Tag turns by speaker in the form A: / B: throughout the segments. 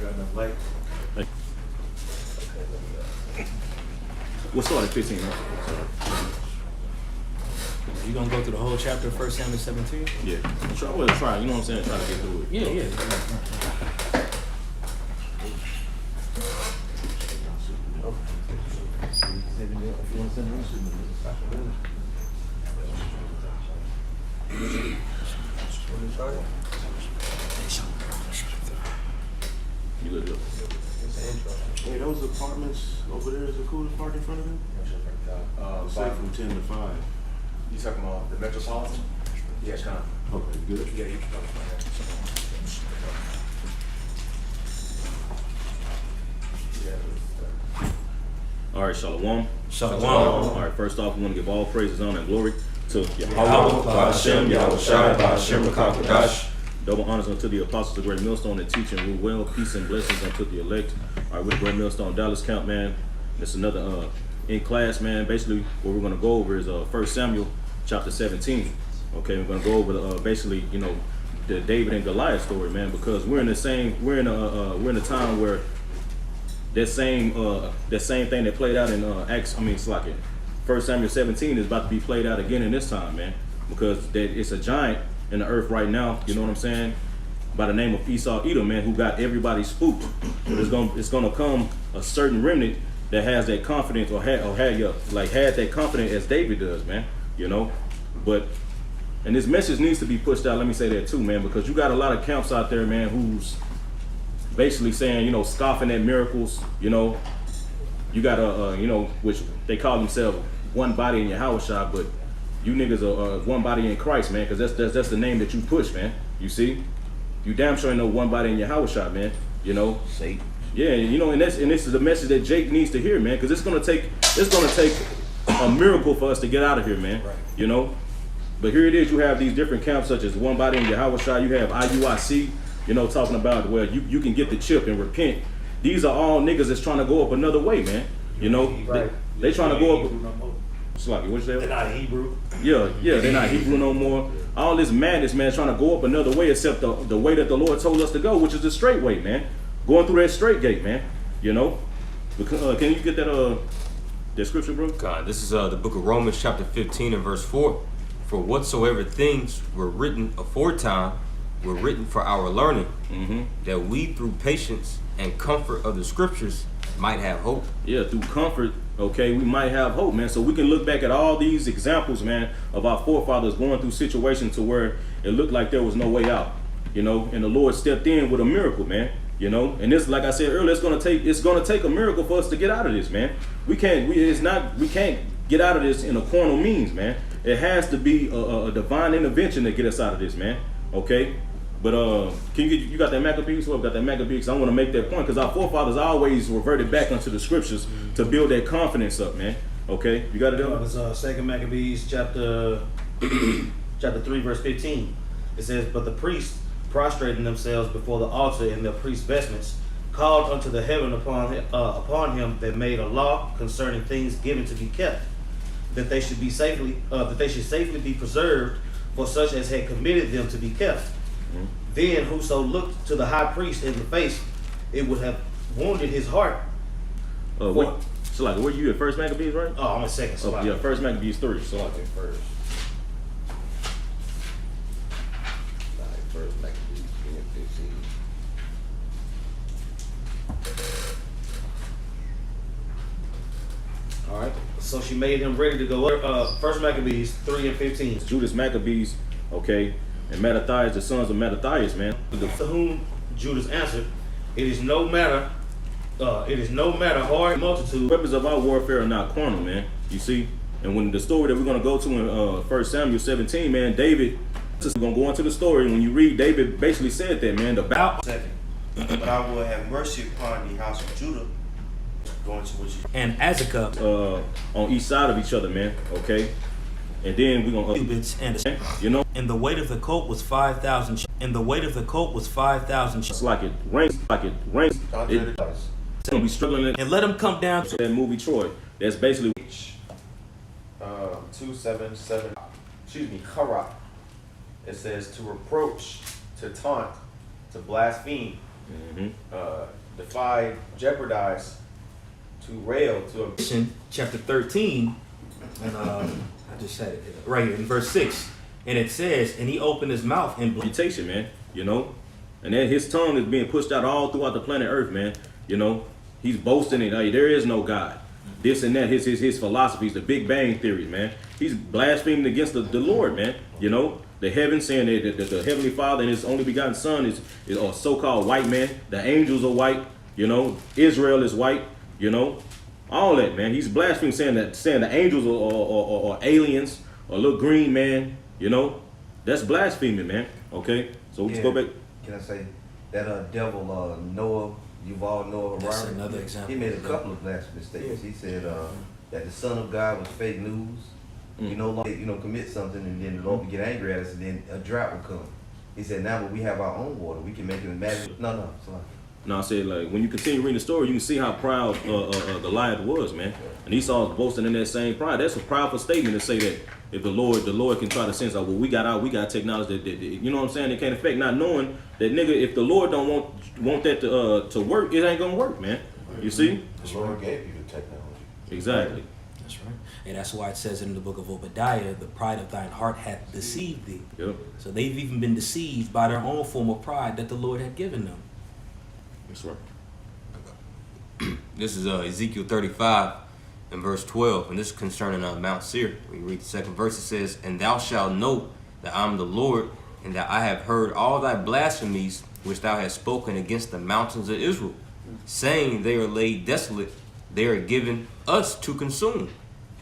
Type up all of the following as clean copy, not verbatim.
A: got enough light.
B: We'll start at 15, right?
C: You gonna go through the whole chapter of 1 Samuel 17?
B: Yeah. Try, you know what I'm saying? Try to get through it.
C: Yeah.
B: You good, good. Hey, those apartments over there, is a cooler park in front of them? Say from 10 to 5.
A: You talking about the Metropolitan? Yeah, it's kind of.
B: Okay, good.
A: Yeah, you can talk about that.
B: All right, Shalom.
C: Shalom.
B: All right, first off, we want to give all praises, honor, and glory to
C: Yahweh,
B: Hashem,
C: Yahweh Shai, Hashem, Rakakadash.
B: Double honors unto the apostles of Great Millstone that teach and rule well. Peace and blessings unto the elect. All right, with the Great Millstone Dallas Camp, man. It's another in class, man. Basically, what we're going to go over is 1 Samuel chapter 17. Okay, we're going to go over basically, you know, the David and Goliath story, man, because we're in a time where that same thing that played out in it's like 1 Samuel 17 is about to be played out again in this time, man, because it's a giant in the earth right now, you know what I'm saying, by the name of Esau Edom, man, who got everybody spooked. It's gonna come a certain remnant that has that confidence or had that confidence as David does, man, you know. And this message needs to be pushed out, let me say that too, man, because you got a lot of camps out there, man, who's basically saying, you know, scoffing at miracles, you know. You got you know, which they call themselves one body in Yahushua, but you niggas are one body in Christ, man, because that's the name that you push, man. You see, you damn sure ain't no one body in Yahushua, man. You know,
C: Satan.
B: Yeah, you know, and this is the message that Jake needs to hear, man, because it's gonna take a miracle for us to get out of here, man.
C: Right.
B: You know, but here it is. You have these different camps, such as one body in Yahushua. You have IUIC, you know, talking about, well, you can get the chip and repent. These are all niggas that's trying to go up another way, man. You know,
A: Right.
B: they trying to go up. Sloppy, what you say?
A: They're not Hebrew.
B: Yeah, they're not Hebrew no more. All this madness, man, trying to go up another way except the way that the Lord told us to go, which is the straight way, man. Going through that straight gate, man. You know? Can you get that scripture, bro?
D: God, this is the book of Romans chapter 15 and verse 4. For whatsoever things were written aforetime were written for our learning, that we through patience and comfort of the scriptures might have hope.
B: Yeah, through comfort, okay, we might have hope, man. So we can look back at all these examples, man, of our forefathers going through situations to where it looked like there was no way out, you know, and the Lord stepped in with a miracle, man, you know. And this, like I said earlier, it's gonna take a miracle for us to get out of this, man. We can't get out of this in a carnal means, man. It has to be a divine intervention to get us out of this, man. Okay. But can you got that Maccabees? Who got that Maccabees? I want to make that point because our forefathers always reverted back unto the scriptures to build that confidence up, man. Okay, you got it there?
E: It's 2 Maccabees chapter 3 verse 15. It says, but the priests prostrating themselves before the altar in their priest's vestments called unto the heaven upon him that made a law concerning things given to be kept, that they should safely be preserved for such as had committed them to be kept. Then whoso looked to the high priest in the face, it would have wounded his heart.
B: What? So like, where you at? First Maccabees, right?
E: Oh, I'm a second.
B: Oh, yeah, First Maccabees 3. So like first.
A: First Maccabees 15.
E: All right. So she made him ready to go up. First Maccabees 3 and 15.
B: Judas Maccabees, okay, and Mattathias, the sons of Mattathias, man.
E: To whom Judas answered, it is no matter hard multitude.
B: Weapons of our warfare are not carnal, man. You see? And when the story that we're going to go to in 1 Samuel 17, man, David, we're going to go into the story. When you read, David basically said that, man,
F: Second, but I will have mercy upon the house of Judah. Going to what you
C: And Azekah,
B: on each side of each other, man, okay? And then we're going to,
C: cubits and
B: you know,
C: and the weight of the colt was 5,000. And the weight of the colt was 5,000.
B: it's like it rains. It's going to be struggling.
C: And let him come down.
B: So that movie, Troy, that's basically
A: 277. Excuse me, Kara. It says to reproach, to taunt, to blaspheme, defied, jeopardized to rail to a
C: Chapter 13, and I just said it right here in verse 6. And it says, and he opened his mouth and blew.
B: Reputation, man, you know, and then his tongue is being pushed out all throughout the planet Earth, man. You know, he's boasting it. Hey, there is no God. This and that. His philosophies, the Big Bang theory, man. He's blaspheming against the Lord, man. You know, the heavens saying that the Heavenly Father and His only begotten Son is a so-called white man. The angels are white. You know, Israel is white. You know, all that, man. He's blaspheming, saying the angels are aliens or little green man. You know, that's blaspheming, man. Okay, so let's go back.
G: Can I say that devil Noah, Yuval Noah
C: That's
G: Harari,
C: another example.
G: he made a couple of blasphemous statements. He said that the Son of God was fake news. You know, commit something and then the Lord would get angry at us and then a drought would come. He said, now that we have our own water, we can make it imagine. No, sorry.
B: No, I said, like, when you continue reading the story, you can see how proud Goliath was, man. And Esau was boasting in that same pride. That's a proudful statement to say that if the Lord can try to sense, well, we got technology that you know what I'm saying, it can't affect, not knowing that, nigga, if the Lord don't want that to work, it ain't gonna work, man. You see?
H: The Lord gave you the technology.
B: Exactly.
C: That's right. And that's why it says in the book of Obadiah, the pride of thine heart hath deceived thee.
B: Yep.
C: So they've even been deceived by their own form of pride that the Lord had given them.
B: That's right.
D: This is Ezekiel 35 and verse 12, and this is concerning Mount Seir. We read the second verse. It says, and thou shalt know that I am the Lord, and that I have heard all thy blasphemies which thou hast spoken against the mountains of Israel, saying they are laid desolate, they are given us to consume.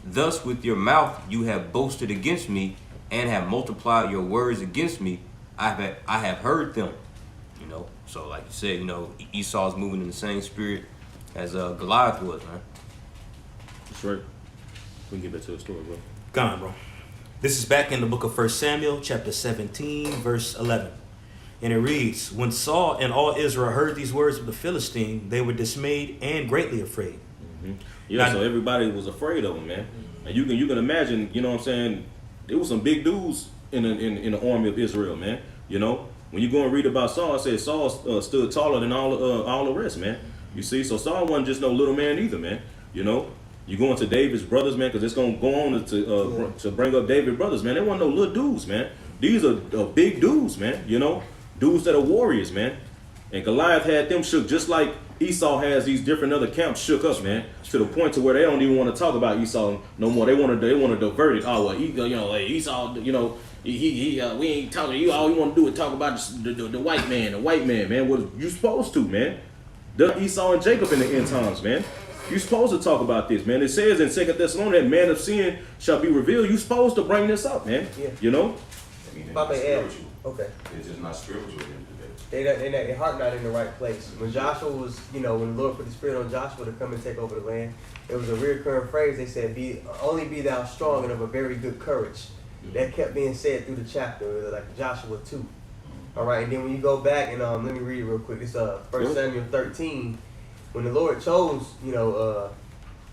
D: Thus with your mouth you have boasted against me, and have multiplied your words against me. I have heard them. You know, so like you said, you know, Esau's moving in the same spirit as Goliath was, man.
B: That's right. We can get back to the story, bro.
C: Gone, bro. This is back in the book of 1 Samuel, chapter 17, verse 11. And it reads, when Saul and all Israel heard these words of the Philistine, they were dismayed and greatly afraid.
B: Yeah, so everybody was afraid of him, man. And you can imagine, you know what I'm saying, there was some big dudes in the army of Israel, man. You know, when you go and read about Saul, it says Saul stood taller than all the rest, man. You see, so Saul wasn't just no little man either, man. You know, you go into David's brothers, man, because it's gonna go on to bring up David's brothers, man. They weren't no little dudes, man. These are big dudes, man. You know, dudes that are warriors, man. And Goliath had them shook just like Esau has these different other camps shook us, man, to the point to where they don't even want to talk about Esau no more. They want to divert it. Oh, well, you know, like Esau, you know, we ain't talking to you. All you want to do is talk about the white man, man. What you supposed to, man? The Esau and Jacob in the end times, man. You supposed to talk about this, man. It says in 2 Thessalonians that man of sin shall be revealed. You supposed to bring this up, man.
I: Yeah.
B: You know?
H: I mean,
I: If I may add, okay.
H: It's just not spiritual in today.
I: Their heart not in the right place. When Joshua was, when the Lord put the Spirit on Joshua to come and take over the land, it was a recurring phrase. They said, only be thou strong and of a very good courage. That kept being said through the chapter, like Joshua 2. All right, and then when you go back and let me read it real quick. It's 1 Samuel 13. When the Lord chose,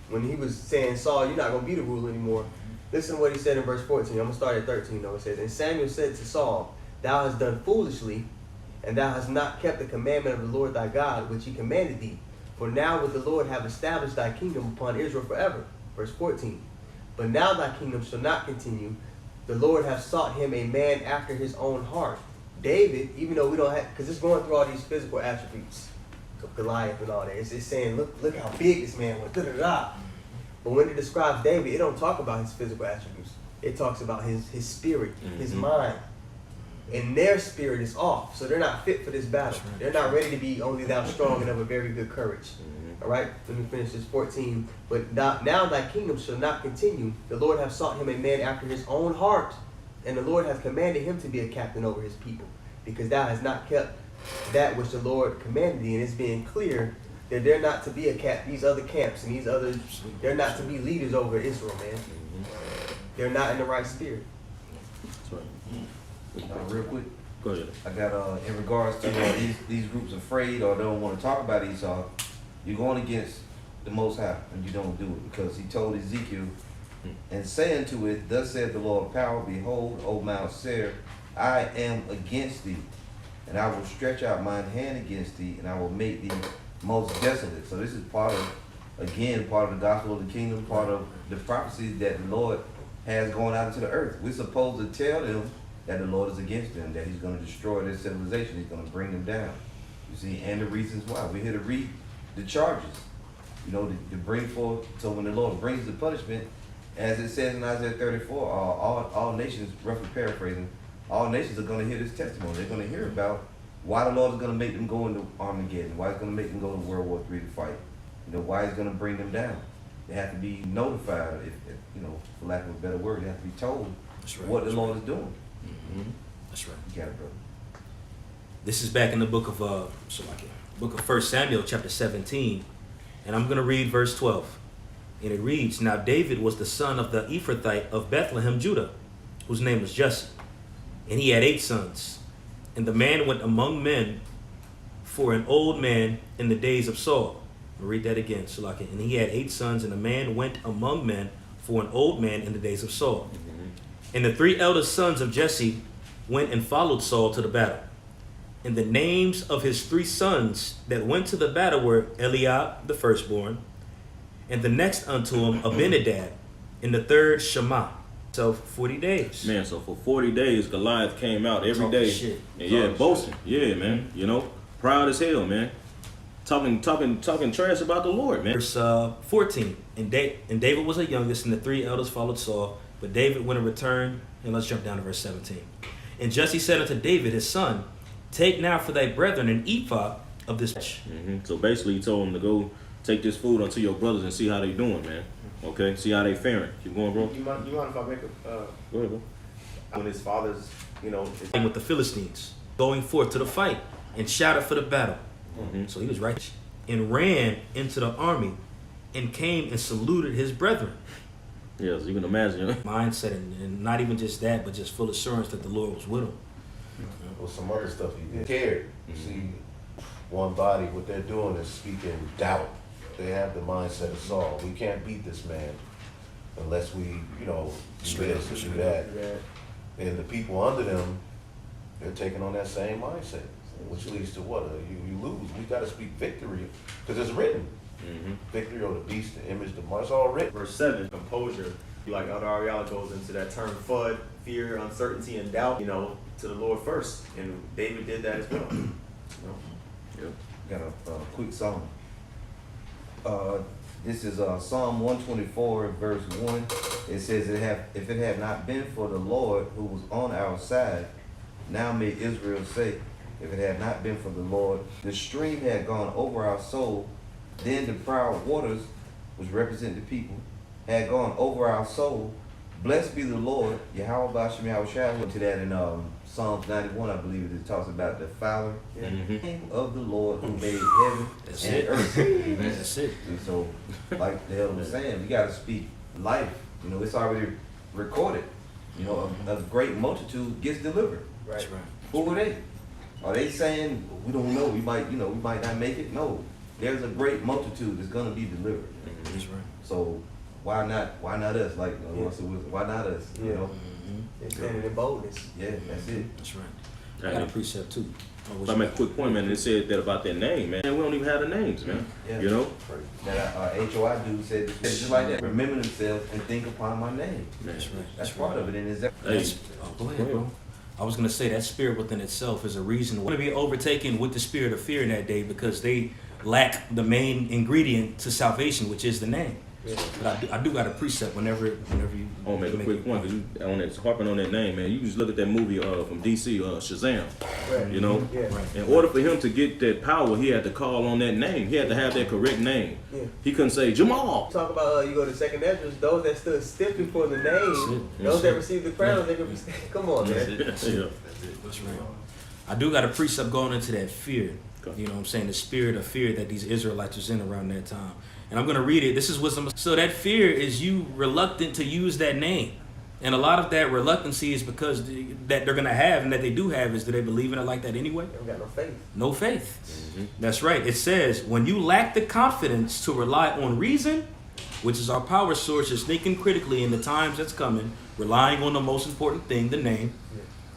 I: when he was saying, Saul, you're not going to be the ruler anymore. Listen to what he said in verse 14. I'm going to start at 13 though. It says, and Samuel said to Saul, thou hast done foolishly, and thou hast not kept the commandment of the Lord thy God, which he commanded thee. For now would the Lord have established thy kingdom upon Israel forever. Verse 14. But now thy kingdom shall not continue. The Lord hath sought him a man after his own heart. David, even though we don't have, because it's going through all these physical attributes of Goliath and all that. It's saying, look how big this man was. Da-da-da. But when it describes David, it don't talk about his physical attributes. It talks about his spirit, his mind. And their spirit is off, so they're not fit for this battle. They're not ready to be only thou strong and of a very good courage. All right, let me finish this 14. But now thy kingdom shall not continue. The Lord hath sought him a man after his own heart, and the Lord hath commanded him to be a captain over his people, because thou hast not kept that which the Lord commanded thee. And it's being clear that they're not to be these other camps and these others, they're not to be leaders over Israel, man. They're not in the right spirit.
B: That's right.
G: Real quick,
B: Go ahead.
G: I got in regards to these groups afraid or don't want to talk about Esau. You're going against the Most High when you don't do it, because he told Ezekiel, and saying to it, thus said the Lord of power, behold, O Mount Seir, I am against thee, and I will stretch out mine hand against thee, and I will make thee most desolate. So this is part of the gospel of the kingdom, part of the prophecy that the Lord has going out into the earth. We're supposed to tell them that the Lord is against them, that he's going to destroy their civilization, he's going to bring them down. You see, and the reasons why. We're here to read the charges, to bring forth, so when the Lord brings the punishment, as it says in Isaiah 34, all nations, roughly paraphrasing, all nations are going to hear this testimony. They're going to hear about why the Lord is going to make them go into Armageddon, why he's going to make them go to World War III to fight, why he's going to bring them down. They have to be notified, if for lack of a better word, they have to be told what the Lord is doing.
C: Mm-hmm. That's right.
G: You got it, brother.
C: This is back in the book of 1 Samuel, chapter 17, and I'm going to read verse 12. And it reads, Now David was the son of the Ephrathite of Bethlehem, Judah, whose name was Jesse. And he had 8 sons. And the man went among men for an old man in the days of Saul. I'll read that again. And he had 8 sons, and the man went among men for an old man in the days of Saul. And the 3 eldest sons of Jesse went and followed Saul to the battle. And the names of his 3 sons that went to the battle were Eliab, the firstborn, and the next unto him, Abinadab, and the third, Shammah. So 40 days.
B: Man, so for 40 days, Goliath came out every
C: Talking
B: day.
C: shit.
B: And boasting. Yeah, man. Proud as hell, man. Talking trash about the Lord, man.
C: Verse 14. And David was the youngest, and the 3 elders followed Saul. But David went and returned. And let's jump down to verse 17. And Jesse said unto David, his son, Take now for thy brethren an ephah of this.
B: So basically, he told him to go take this food unto your brothers and see how they doing, man. Okay, see how they faring. Keep going, bro.
A: You mind if I make a?
B: Go ahead, bro.
A: When his father's,
C: And with the Philistines, going forth to the fight, and shouted for the battle. So he was righteous, and ran into the army, and came and saluted his brethren.
B: Yeah, so you can imagine.
C: Mindset, and not even just that, but just full assurance that the Lord was with him.
H: Well, some other stuff he did. Cared. See, one body, what they're doing is speaking doubt. They have the mindset of Saul. We can't beat this man unless we, do this, do that. And the people under them, they're taking on that same mindset, which leads to what? You lose. We got to speak victory, because it's written. Victory over the beast, the image, the mark, it's all written.
A: Verse 7, composure. Like Elder Ariella goes into that term FUD, fear, uncertainty, and doubt, to the Lord first. And David did that as well.
G: Got a quick song. This is Psalm 124, verse 1. It says, If it had not been for the Lord who was on our side, now may Israel say, if it had not been for the Lord, the stream had gone over our soul, then the proud waters, which represent the people, had gone over our soul. Blessed be the Lord, Yahweh B'Shem Yahushua. Went to that in Psalms 91, I believe it talks about the fowler of the Lord who made heaven and earth.
C: That's it.
G: And so, like the elder was saying, we got to speak life. It's already recorded. A great multitude gets delivered.
C: That's right.
G: Who are they? Are they saying we don't know? We might not make it. No, there's a great multitude that's gonna be delivered.
C: That's right.
G: So why not us? Like why not us?
I: It's standing in boldness.
G: Yeah, that's it.
C: That's right. I got a precept too.
B: If I make a quick point, man, it said that about their name, man. We don't even have the names, man.
G: Yeah.
B: That
G: HOI dude said just like that. Remember themselves and think upon my name.
C: That's right.
G: That's part of it. And
B: Hey.
C: Go ahead, bro. I was going to say that spirit within itself is a reason we're going to be overtaken with the spirit of fear in that day, because they lack the main ingredient to salvation, which is the name. Yeah. But I do got a precept whenever you.
B: I'll make a quick point, because you on that harping on that name, man. You just look at that movie from DC, Shazam.
I: Right.
C: Right.
B: In order for him to get that power, he had to call on that name. He had to have that correct name.
I: Yeah.
B: He couldn't say Jamal.
I: Talk about you go to second entrance, those that stood stiff before the name, those that received the crown, they could be. Come on, man.
C: That's right. I do got a precept going into that fear. You know what I'm saying? The spirit of fear that these Israelites was in around that time. And I'm going to read it. This is wisdom. So that fear is you reluctant to use that name. And a lot of that reluctancy is because that they're going to have, and that they do have, is do they believe in it like that anyway?
I: They don't got no faith.
C: No faith. That's right. It says, when you lack the confidence to rely on reason, which is our power source, is thinking critically in the times that's coming, relying on the most important thing, the name,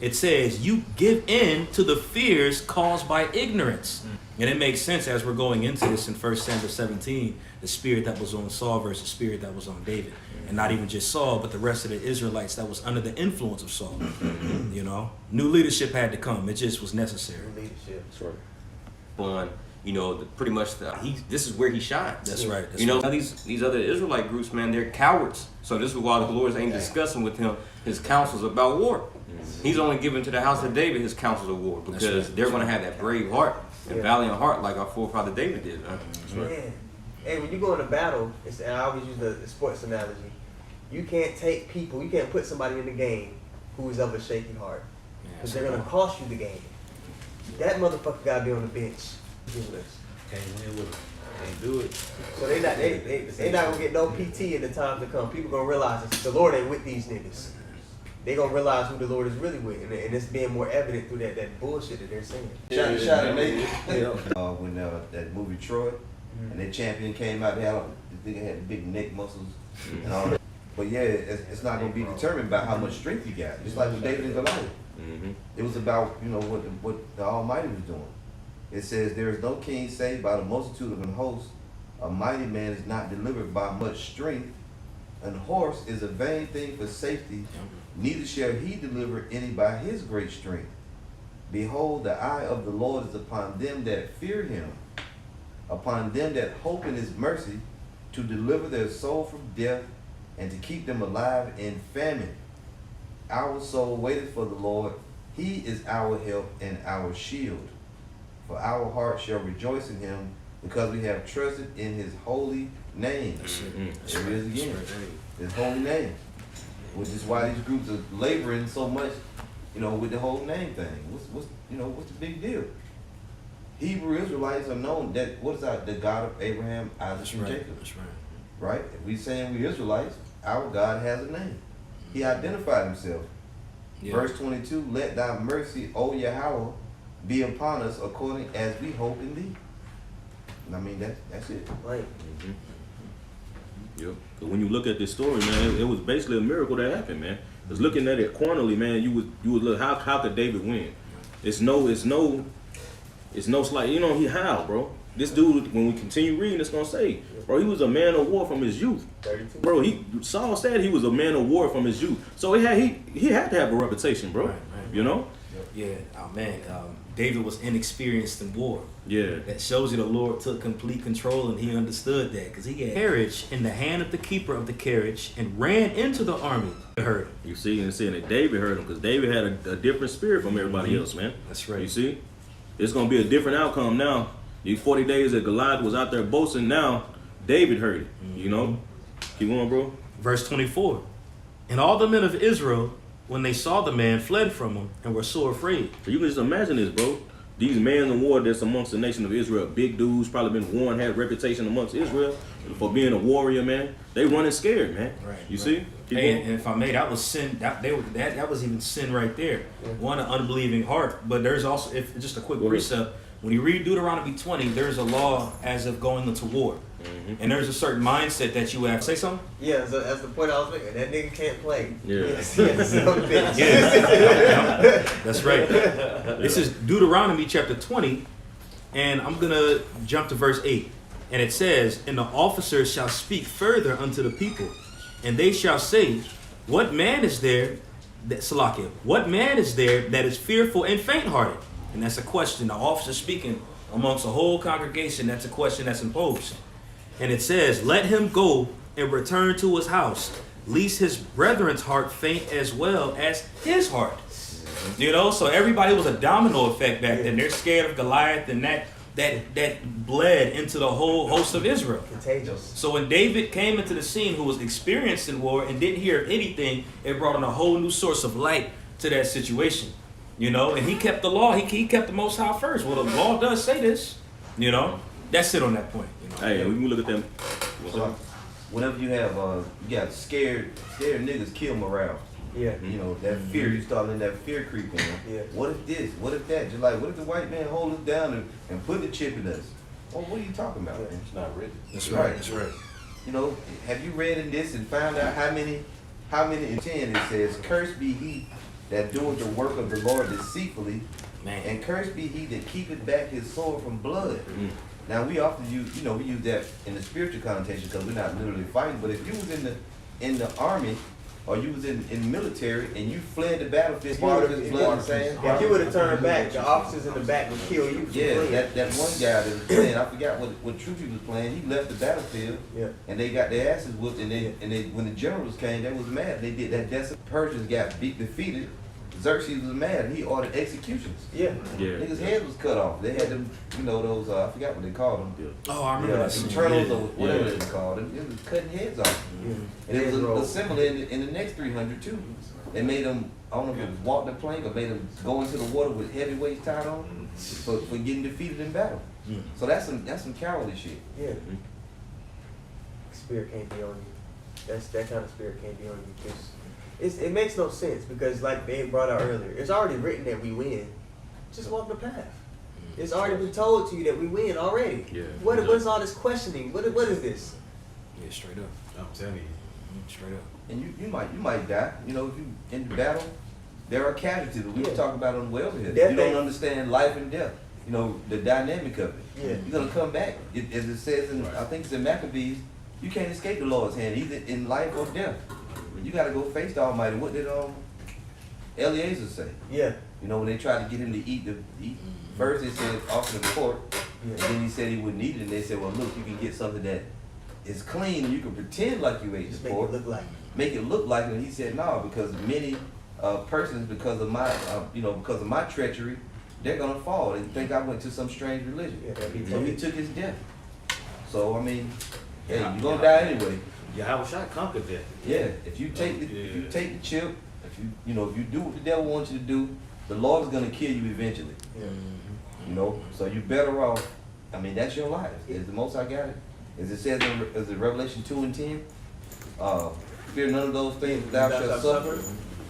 C: It says, you give in to the fears caused by ignorance. And it makes sense as we're going into this in 1 Samuel 17, the spirit that was on Saul versus the spirit that was on David. And not even just Saul, but the rest of the Israelites that was under the influence of Saul. You know, new leadership had to come. It just was necessary.
I: Leadership.
B: That's right.
D: Fun, pretty much this is where he shines.
C: That's right. That's
D: Now
C: right.
D: these other Israelite groups, man, they're cowards. So this is why the Lord ain't discussing with him his counsels about war. He's only giving to the house of David his counsels of war because they're going to have that brave heart and valiant heart like our forefather David did. Man.
I: Man. Hey, when you go into battle, and I always use the sports analogy, you can't put somebody in the game who is of a shaky heart. Because they're going to cost you the game. That motherfucker got to be on the bench. Can't
E: win with them. Can't do it.
I: So they not going to get no PT in the time to come. People going to realize the Lord ain't with these niggas. They gonna realize who the Lord is really with, and it's being more evident through that bullshit that they're saying.
G: Shout out to when that movie Troy, and their champion came out, they had the big neck muscles and all that. But yeah, it's not gonna be determined by how much strength you got. Just like with David and Goliath, it was about what the Almighty was doing. It says there is no king saved by the multitude of an host. A mighty man is not delivered by much strength. An horse is a vain thing for safety. Neither shall he deliver any by his great strength. Behold, the eye of the Lord is upon them that fear him, upon them that hope in his mercy, to deliver their soul from death, and to keep them alive in famine. Our soul waited for the Lord. He is our help and our shield. For our heart shall rejoice in him, because we have trusted in his holy name. There it is again. His holy name. Which is why these groups are laboring so much, with the whole name thing. What's the big deal? Hebrew Israelites are known that the God of Abraham, Isaac, and Jacob.
C: That's right.
G: Right? If we saying we Israelites, our God has a name. He identified himself.
C: Yeah.
G: Verse 22, let thy mercy, O Yahweh, be upon us according as we hope in thee. And I mean that's it.
I: Right.
B: Yep. But when you look at this story, man, it was basically a miracle that happened, man. Because looking at it carnally, man, you would look how could David win? It's no slight. How, bro? This dude, when we continue reading, it's gonna say, bro, he was a man of war from his youth.
I: 32.
B: Bro, Saul said he was a man of war from his youth. So he had to have a reputation, bro.
C: Right. Yeah. Oh man, David was inexperienced in war.
B: Yeah.
C: That shows you the Lord took complete control and he understood that because he had carriage in the hand of the keeper of the carriage and ran into the army. Heard him.
B: You see, and saying that David heard him because David had a different spirit from everybody else, man.
C: That's right.
B: You see, it's gonna be a different outcome now. These 40 days that Goliath was out there boasting, now David heard it. Keep going, bro.
C: Verse 24. And all the men of Israel, when they saw the man, fled from him and were so afraid.
B: So you can just imagine this, bro. These men of war that's amongst the nation of Israel, big dudes, probably been warned, had reputation amongst Israel for being a warrior, man. They running scared, man.
C: Right.
B: You see?
C: Hey, and if I may, that was sin. That was even sin right there. One, an unbelieving heart. But there's also, just a quick precept. When you read Deuteronomy 20, there's a law as of going into war. And there's a certain mindset that you have. Say something?
I: Yeah, so that's the point I was making. That nigga can't play.
B: Yeah.
C: That's right. This is Deuteronomy chapter 20, and I'm going to jump to verse 8. And it says, and the officers shall speak further unto the people, and they shall say, what man is there, what man is there that is fearful and faint-hearted? And that's a question. The officer speaking amongst a whole congregation, that's a question that's imposed. And it says, let him go and return to his house, lest his brethren's heart faint as well as his heart. So everybody was a domino effect back then. They're scared of Goliath, and that bled into the whole host of Israel.
I: Contagious.
C: So when David came into the scene, who was experienced in war and didn't hear anything, it brought in a whole new source of light to that situation. And he kept the law. He kept the Most High first. Well, the law does say this. That's it on that point.
B: Hey, we can look at them.
G: So, whenever you have you got scared niggas kill morale.
I: Yeah.
G: That fear, you start letting that fear creep in.
I: Yeah.
G: What if this? What if that? Just like, what if the white man hold us down and put the chip in us? Well, what are you talking about, man?
H: It's not written.
C: That's right. That's right.
G: Have you read in this and found out how many in 10 it says, cursed be he that doeth the work of the Lord deceitfully,
C: Man.
G: and cursed be he that keepeth back his soul from blood. Now we often use, we use that in the spiritual connotation because we're not literally fighting. But if you was in the army or you was in the military and you fled the battlefield, part of his blood and sand.
I: If you would have turned back, the officers in the back would kill you.
G: Yeah, that one guy that was playing, I forgot what troop he was playing. He left the battlefield,
I: Yeah.
G: and they got their asses whooped. And they when the generals came, they was mad. They did that. That's Persians got defeated. Xerxes was mad, and he ordered executions.
I: Yeah.
B: Yeah.
G: Niggas' heads was cut off. They had them, those I forgot what they called them.
C: Oh, I remember that.
G: Internals or whatever they called them. It was cutting heads off. And it was a similar in the next 300 too. They made them, I don't know if it was walk the plank or made them go into the water with heavy weights tied on for getting defeated in battle. So that's some cowardly shit.
I: Yeah. Spirit can't be on you. That kind of spirit can't be on you. 'Cause it makes no sense because like they brought out earlier, it's already written that we win. Just walk the path. It's already been told to you that we win already.
B: Yeah.
I: What is all this questioning? What is this?
C: Yeah, straight up.
E: I'm telling you.
C: Straight up.
G: And you might die. If you in the battle, there are casualties. We
I: Yeah.
G: talk about on the way over here.
I: Death
G: You don't
I: ain't-
G: understand life and death. The dynamic of it.
I: Yeah.
G: You're gonna come back. As it says in, I think it's in Maccabees, you can't escape the Lord's hand, either in life or death. You gotta go face the Almighty. What did Eliezer say?
I: Yeah.
G: When they tried to get him to eat first they said offer the pork, and then he said he wouldn't eat it, and they said, well look, you can get something that is clean and you can pretend like you ate
I: Just
G: the
I: make
G: pork.
I: it look like.
G: Make it look like it. And he said, no, because many persons, because of my treachery, they're gonna fall and think I went to some strange religion.
I: Yeah, that'd be
G: So he
I: tough.
G: took his death. So hey, you're gonna die anyway.
E: Yahweh Shai conquered that.
G: Yeah, if you take the chip, if you do what the devil wants you to do, the Lord is gonna kill you eventually. So you better off. That's your life. Is the Most High got it? As it says in Revelation 2:10, fear none of those things thou shalt suffer.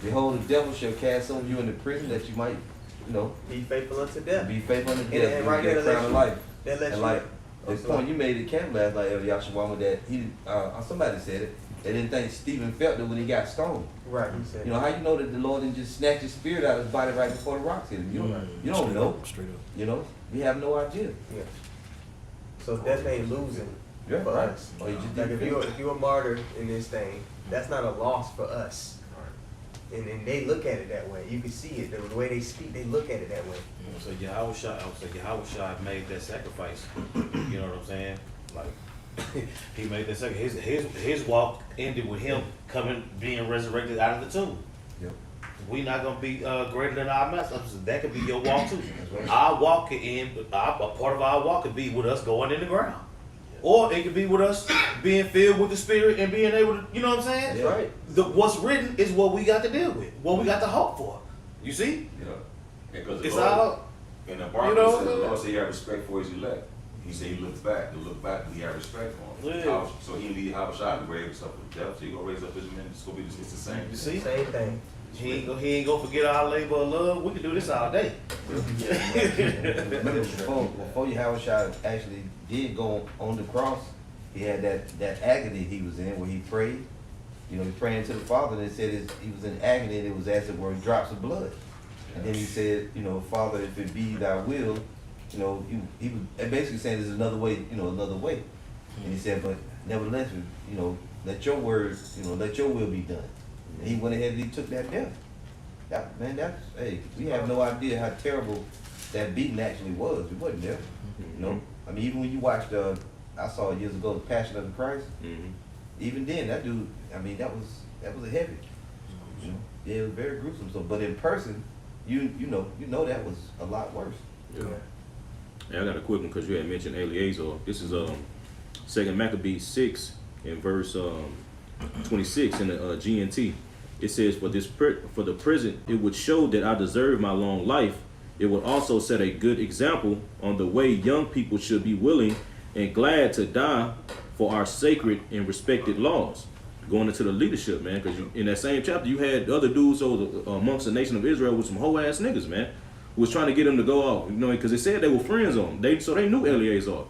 G: Behold, the devil shall cast some of you into prison that you might,
I: Be faithful unto death.
G: be faithful unto
I: And
G: death.
I: right
G: Get
I: here,
G: a crown of life.
I: That lets
G: And
I: you.
G: like the point you made at camp last night, El Yashawama, that somebody said it. They didn't think Stephen felt it when he got stoned.
I: Right. He said.
G: How you know that the Lord didn't just snatch his spirit out of his body right before the rocks hit him? You don't know.
C: Straight up.
G: We have no idea.
I: Yeah. So death ain't losing
G: Yeah,
I: for
G: right.
I: us.
G: Or you just
I: Like
G: didn't
I: if you're a martyr in this thing, that's not a loss for us. And they look at it that way. You can see it. The way they speak, they look at it that way.
E: So Yahweh Shai made that sacrifice. You know what I'm saying? Like he made that sacrifice. His walk ended with him being resurrected out of the tomb.
G: Yep.
E: We not gonna be greater than our master. That could be your walk too. Our walk a part of our walk could be with us going in the ground. Or it could be with us being filled with the Spirit and being able to, you know what I'm saying?
G: Yeah.
I: Right.
E: What's written is what we got to deal with, what we got to hope for. You see?
J: Yeah. Because
E: It's all,
J: in the
E: you
J: Bible,
E: know,
J: says the Lord said he had respect for his elect. He said he looked back. To look back, he had respect for him.
E: Yeah.
J: So he lead Habashah to raise himself with death. So he gonna raise up his men. It's gonna be it's the same.
E: you see?
I: Same thing.
E: He ain't gonna forget our labor of love. We can do this all day.
G: Remember before Yahushua actually did go on the cross, he had that agony he was in where he prayed. He's praying to the Father, and it said he was in agony, and it was as it were drops of blood. And then he said, Father, if it be thy will, he was basically saying there's another way, another way. And he said, but nevertheless, let your words, let your will be done. And he went ahead and he took that death. We have no idea how terrible that beating actually was. We wasn't there. Even when you watched, I saw years ago, The Passion of the Christ. Even then, that dude, that was a heavy. Yeah, it was very gruesome. So, but in person, you know that was a lot worse.
B: Yeah. I got a quick one because you had mentioned Eliezer. This is 2 Maccabees 6 in verse 26 in the GNT. It says, for the present, it would show that I deserve my long life. It would also set a good example on the way young people should be willing and glad to die for our sacred and respected laws. Going into the leadership, man, because in that same chapter, you had other dudes amongst the nation of Israel with some whole ass niggas, man, who was trying to get them to go off, because they said they were friends on them. So they knew Eleazar,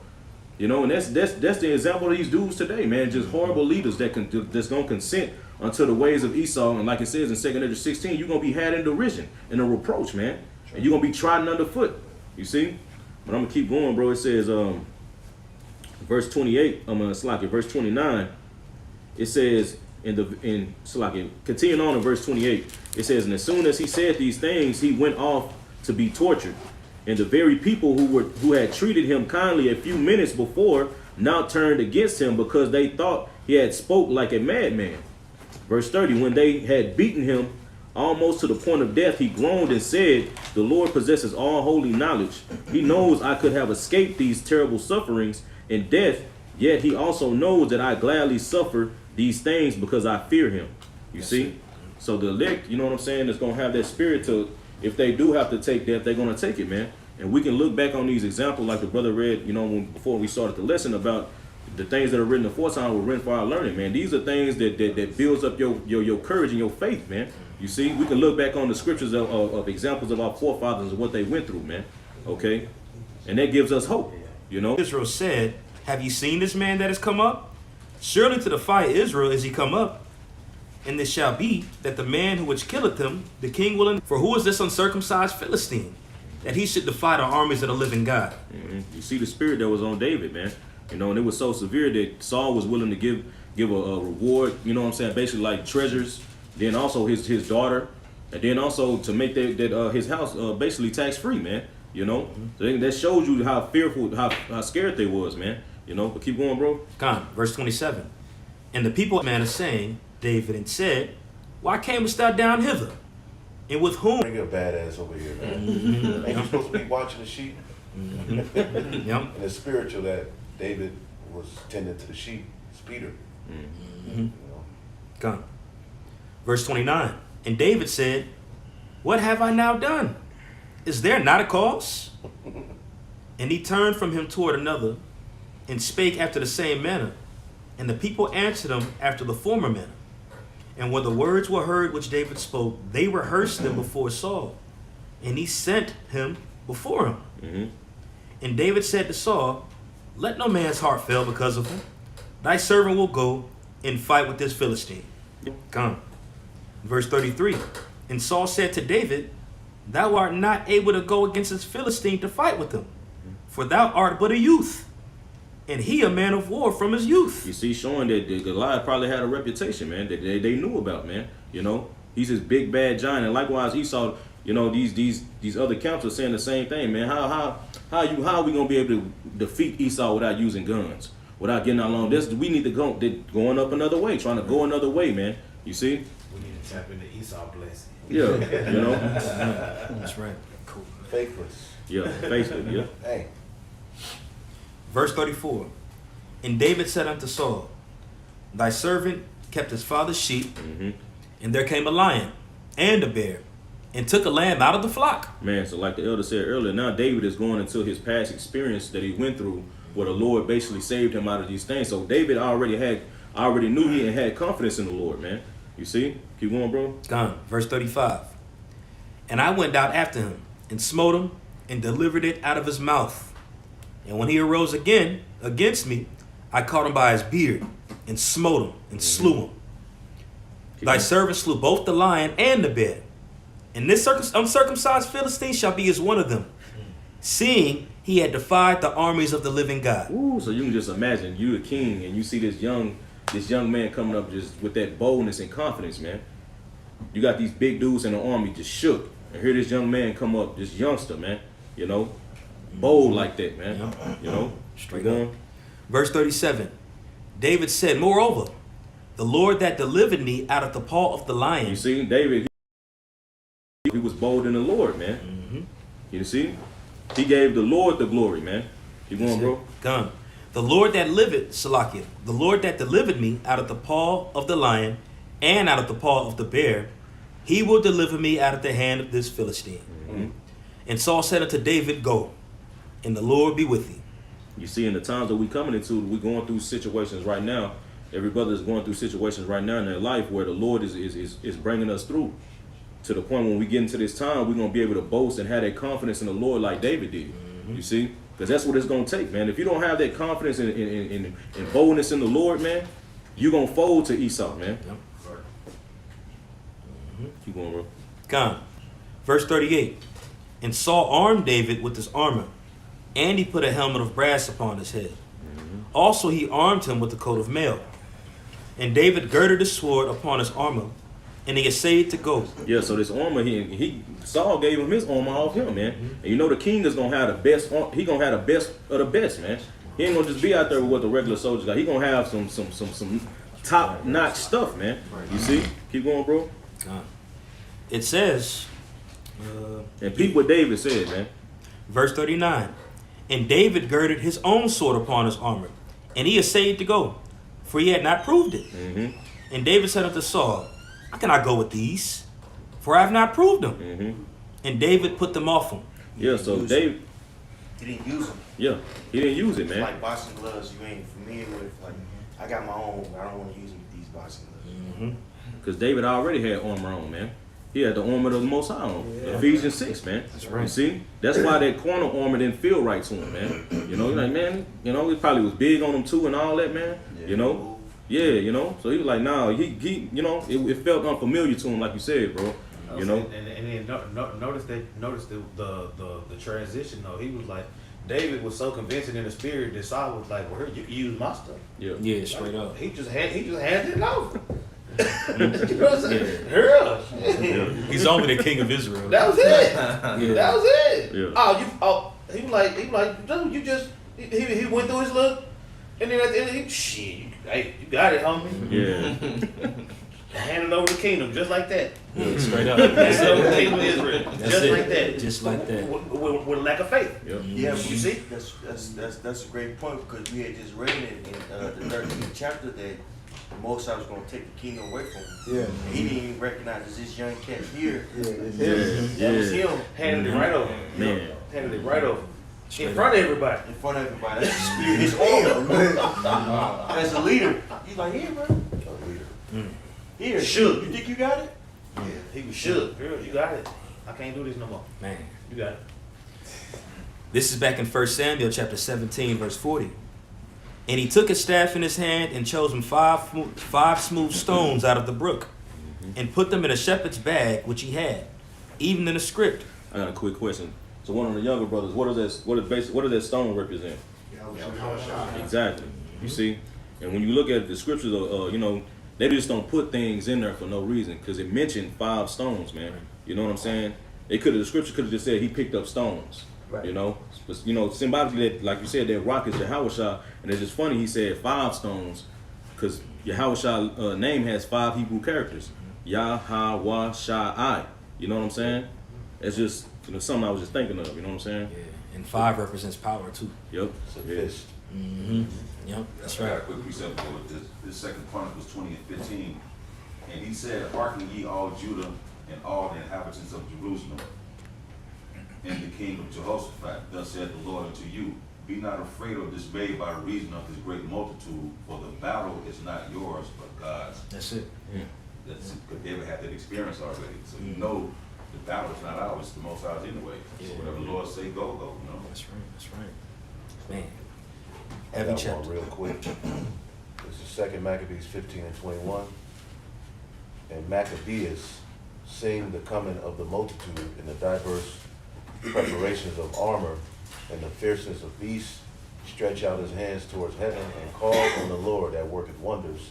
B: and that's the example of these dudes today, man. Just horrible leaders that's gonna consent unto the ways of Esau. And like it says in 2 Ezra 16, you're going to be had in derision and a reproach, man. And you're going to be trodden underfoot. You see? But I'm going to keep going, bro. It says, verse 28, verse 29, it says, continuing on in verse 28, it says, and as soon as he said these things, he went off to be tortured. And the very people who had treated him kindly a few minutes before now turned against him because they thought he had spoke like a madman. Verse 30, when they had beaten him almost to the point of death, he groaned and said, the Lord possesses all holy knowledge. He knows I could have escaped these terrible sufferings and death, yet he also knows that I gladly suffer these things because I fear him. You see? So the elect, you know what I'm saying, is going to have that spirit to, if they do have to take death, they're going to take it, man. And we can look back on these examples like the brother read, you know, before we started the lesson about the things that are written aforetime were written for our learning, man. These are things that builds up your courage and your faith, man. You see, we can look back on the scriptures of examples of our forefathers and what they went through, man. Okay? And that gives us hope, you know.
C: Israel said, have you seen this man that has come up? Surely to defy Israel is he come up. And this shall be that the man who which killeth him, the king will. For who is this uncircumcised Philistine, that he should defy the armies of the living God?
B: You see the spirit that was on David, man. You know, and it was so severe that Saul was willing to give a reward, you know what I'm saying, basically like treasures, then also his daughter, and then also to make that his house basically tax-free, man. You know, so that shows you how fearful, how scared they was, man. You know, but keep going, bro.
C: Come, verse 27. And the people man is saying, David, and said, why camest thou down hither? And with whom?
H: Bring a badass over here, man. Ain't you supposed to be watching the sheep?
C: Yep.
H: And it's spiritual that David was tending to the sheep. It's Peter. You know?
C: Come. Verse 29. And David said, what have I now done? Is there not a cause? And he turned from him toward another, and spake after the same manner. And the people answered him after the former manner. And when the words were heard which David spoke, they rehearsed them before Saul. And he sent him before him. And David said to Saul, let no man's heart fail because of him. Thy servant will go and fight with this Philistine. Come. Verse 33. And Saul said to David, thou art not able to go against this Philistine to fight with him, for thou art but a youth, and he a man of war from his youth.
B: You see, showing that Goliath probably had a reputation, man, that they knew about, man. You know, he's this big bad giant, and likewise Esau. You know, these other camps are saying the same thing, man. How are we gonna be able to defeat Esau without using guns, without getting along? We need to go going up another way, trying to go another way, man. You see?
K: We need to tap into Esau blessing.
B: Yeah, you know.
C: That's right. Cool.
H: Faithless.
B: Yeah, faithful. Yeah.
H: Hey.
C: Verse 34. And David said unto Saul, thy servant kept his father's sheep, and there came a lion and a bear, and took a lamb out of the flock.
B: Man, so like the elder said earlier, now David is going into his past experience that he went through, where the Lord basically saved him out of these things. So David already knew he had confidence in the Lord, man. You see? Keep going, bro.
C: Gone. Verse 35. And I went out after him, and smote him, and delivered it out of his mouth. And when he arose again against me, I caught him by his beard, and smote him, and slew him. Thy servant slew both the lion and the bear. And this uncircumcised Philistine shall be as one of them, seeing he had defied the armies of the living God.
B: Ooh, so you can just imagine you a king, and you see this young man coming up just with that boldness and confidence, man. You got these big dudes in the army just shook, and here this young man come up, this youngster, man. You know, bold like that, man. You know, straight on.
C: Verse 37. David said, moreover, the Lord that delivered me out of the paw of the lion.
B: You see, David, he was bold in the Lord, man. You see, he gave the Lord the glory, man. Keep going, bro.
C: Gone. The Lord that liveth, Salakia, the Lord that delivered me out of the paw of the lion and out of the paw of the bear, he will deliver me out of the hand of this Philistine. And Saul said unto David, go, and the Lord be with thee.
B: You see, in the times that we coming into, we going through situations right now. Every brother is going through situations right now in their life where the Lord is bringing us through to the point when we get into this time, we're going to be able to boast and have that confidence in the Lord like David did. You see? Because that's what it's going to take, man. If you don't have that confidence and boldness in the Lord, man, you're going to fold to Esau, man. going, bro.
C: Con. Verse 38. And Saul armed David with his armor, and he put a helmet of brass upon his head. Also he armed him with a coat of mail. And David girded his sword upon his armor, and he essayed to go.
B: Yeah, so this armor, Saul gave him his armor off him, man. And you know the king is gonna have the best. He gonna have the best of the best, man. He ain't gonna just be out there with what the regular soldiers got. He gonna have some top notch stuff, man. You see? Keep going, bro.
C: It says,
B: And peep what David said, man.
C: verse 39. And David girded his own sword upon his armor, and he essayed to go, for he had not proved it. And David said unto Saul, how can I go with these? For I have not proved them. And David put them off him.
B: Yeah, so David,
F: He didn't use them.
B: yeah, he didn't use it,
F: It's
B: man.
F: like boxing gloves you ain't familiar with. Like, I got my own, but I don't want to use these boxing gloves.
B: Because David already had armor on, man. He had the armor of the Most High on. Ephesians 6, man. That's right. You see? That's why that corner armor didn't feel right to him, man. You know, like, man, you know, he probably was big on him too and all that, man. You know? Yeah, you know? So he was like, nah, he you know, it felt unfamiliar to him, like you said, bro. You know?
K: And then notice the transition though. He was like, David was so convincing in the spirit that Saul was like, well, you can use my stuff.
C: Yeah, straight up.
K: He just handed it over. You know what I'm saying? Hurry.
C: He's only the king of Israel.
K: That was it. That was it.
B: Yeah.
K: He was like, dude, you just he went through his look, and then at the end, shit, hey, you got it, homie.
B: Yeah.
K: Handed over the kingdom just like that.
C: Yeah, straight up.
K: Handed over the kingdom of Israel just
C: it.
K: like that.
C: Just like that.
K: With lack of faith.
B: Yep.
F: Yeah,
K: You see?
F: that's a great point because we had just read in the 13th chapter that the Most High was going to take the kingdom away from him.
I: Yeah.
F: And he didn't even recognize this young cat here.
I: Yeah, it's
B: Yeah.
I: him.
K: That was him. Handed it right over.
B: Man.
K: Handed it right over. In front of everybody.
F: In front of everybody. That's the spirit, his arm. As a leader. He's like, here, bro. Here,
K: Shook.
F: you think you got it?
K: Yeah, he was shook. Girl, you got it. I can't do this no more.
C: Man.
K: You got it.
C: This is back in 1 Samuel chapter 17, verse 40. And he took his staff in his hand and chose him five smooth stones out of the brook, and put them in a shepherd's bag which he had, even in a script.
B: I got a quick question. So one of the younger brothers, what does that stone represent? Exactly. You see? And when you look at the scriptures, you know, they just don't put things in there for no reason because it mentioned 5 stones, man. You know what I'm saying? The scripture could have just said he picked up stones.
I: Right.
B: You know, but, you know, symbolically, that, like you said, that rock is Yahweh, and it's just funny he said 5 stones because Yahweh name has 5 Hebrew characters. Yahweh Shai. You know what I'm saying? It's just, you know, something I was just thinking of. You know what I'm saying?
C: Yeah, and 5 represents power too.
B: Yep.
H: It's a
B: Yeah.
H: fist.
C: Yep, that's
J: I got
C: right.
J: a quick precept for it. This 2 Chronicles 20 and 15. And he said, hearken ye all Judah and all the inhabitants of Jerusalem, and the king of Jehoshaphat. Thus saith the Lord unto you, be not afraid or dismayed by reason of this great multitude, for the battle is not yours, but God's.
C: That's it.
J: That's because David had that experience already. So you know the battle is not ours, it's the Most High's anyway. So whatever the Lord say, go, you know.
C: That's right. That's right. Man.
H: I
C: Heavy
H: got
C: chapter.
H: one real quick. This is 2 Maccabees 15 and 21. And Maccabeus, seeing the coming of the multitude and the diverse preparations of armor and the fierceness of beasts, stretch out his hands towards heaven and call on the Lord that worketh wonders,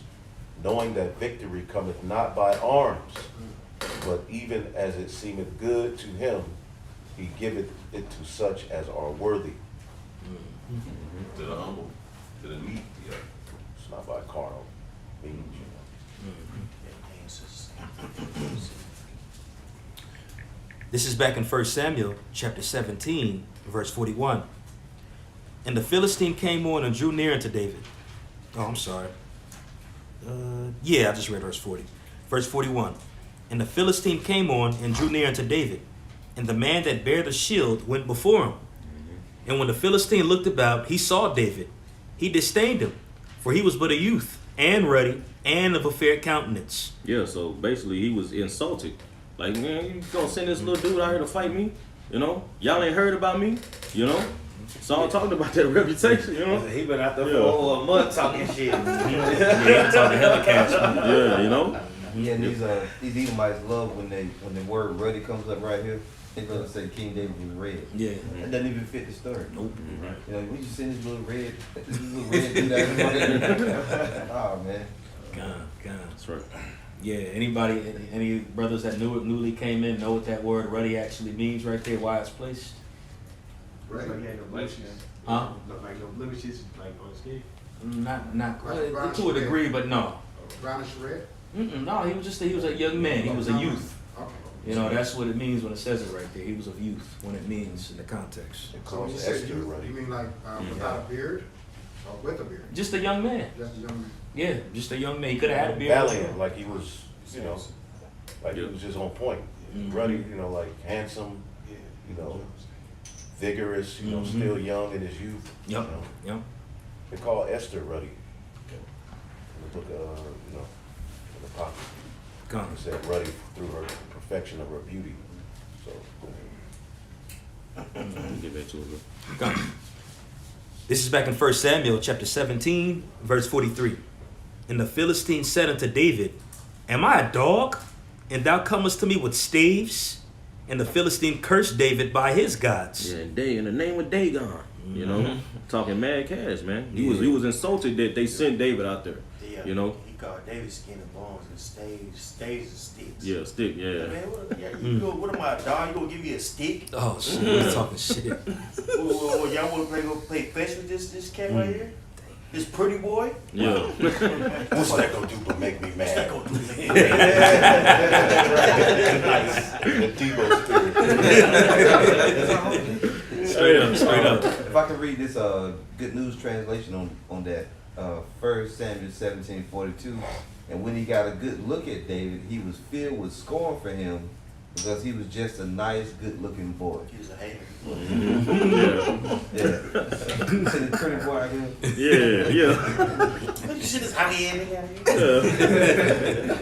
H: knowing that victory cometh not by arms, but even as it seemeth good to him, he giveth it to such as are worthy.
J: To the humble, to the meek, yeah.
H: It's not by carnal means, you know.
C: This is back in 1 Samuel chapter 17, verse 41. And the Philistine came on and drew near unto David. Oh, I'm sorry. I just read verse 40. Verse 41. And the Philistine came on and drew near unto David, and the man that bare the shield went before him. And when the Philistine looked about, he saw David. He disdained him, for he was but a youth, and ruddy, and of a fair countenance.
B: Yeah, so basically he was insulted. Like, man, you gonna send this little dude out here to fight me? You know? Y'all ain't heard about me? You know? Saul talking about that reputation, you know?
K: He been out there for a month talking shit.
C: Yeah, talking hella cash.
B: Yeah, you know?
G: Yeah, and these Edomites love when the word ruddy comes up right here. They gonna say King David was red.
C: Yeah.
G: That doesn't even fit the story.
C: Nope.
G: You know, we just seen this little red dude out here. Oh man.
C: God.
B: That's right.
C: Yeah. Anybody, any brothers that newly came in know what that word ruddy actually means right there? Why it's placed?
L: Right. Like he had no blemishes.
C: Huh?
L: Like no blemishes, like on his skin.
C: Not
L: Brown- brown
C: to a
L: red.
C: degree, but no.
L: Brownish red.
C: No, he was a young man. He was a youth.
L: Okay.
C: You know, that's what it means when it says it right there. He was of youth when it means in the context.
H: It
L: So when you
H: calls
L: say
H: Esther
L: you
H: ruddy.
L: mean like without a beard or with a beard?
C: Just a young man.
L: Just a young man.
C: Yeah, just a young man. He could have had a beard.
H: Valiant, like he was, you know, like he was just on point. Ruddy, you know, like handsome, you know, vigorous, you know, still young in his youth.
C: Yep.
H: You know.
C: Yep.
H: They call Esther ruddy. In the book of, you know, in the Apocrypha.
C: Come.
H: It said ruddy through her perfection of her beauty. So,
B: Get back to it, bro.
C: Come. This is back in 1 Samuel chapter 17, verse 43. And the Philistine said unto David, Am I a dog, and thou comest to me with staves? And the Philistine cursed David by his gods.
B: Yeah, in the name of Dagon, you know, talking mad cash, man. He was insulted that they sent David out there.
F: Yeah,
B: You know?
F: he called David skin and bones and staves and sticks.
B: Yeah, stick, yeah.
F: Man, what am I, a dog? You gonna give me a stick?
C: Oh, shit. He's talking shit.
F: Y'all wanna go play fetch with this cat right here? This pretty boy?
B: Yeah.
H: what's that gonna do but make me
F: What's that
H: mad?
F: gonna do?
H: The Tebow spirit.
C: Straight up.
G: If I can read this Good News translation on that 1 Samuel 17:42, and when he got a good look at David, he was filled with scorn for him because he was just a nice, good-looking boy.
F: He was a hater.
G: Yeah. See this pretty boy out here?
B: Yeah.
F: You see this hot head nigga out here?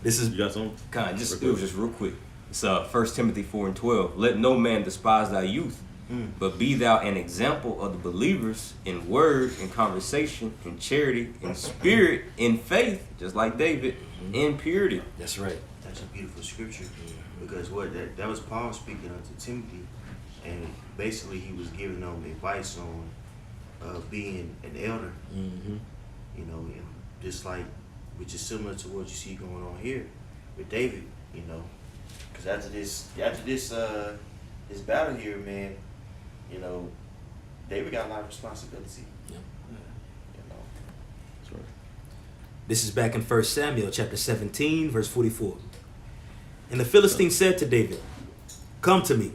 C: This is
B: You got something?
D: Kind just real quick. It's 1 Timothy 4:12. Let no man despise thy youth, but be thou an example of the believers in word, in conversation, in charity, in spirit, in faith, just like David, in purity.
C: That's right.
F: That's a beautiful scripture because that was Paul speaking unto Timothy, and basically he was giving them advice on being an elder. You know, and just like, which is similar to what you see going on here with David. You know, because after this battle here, man, you know, David got a lot of responsibility.
C: Yeah.
F: You know.
B: That's right.
C: This is back in 1 Samuel chapter 17, verse 44. And the Philistine said to David, Come to me,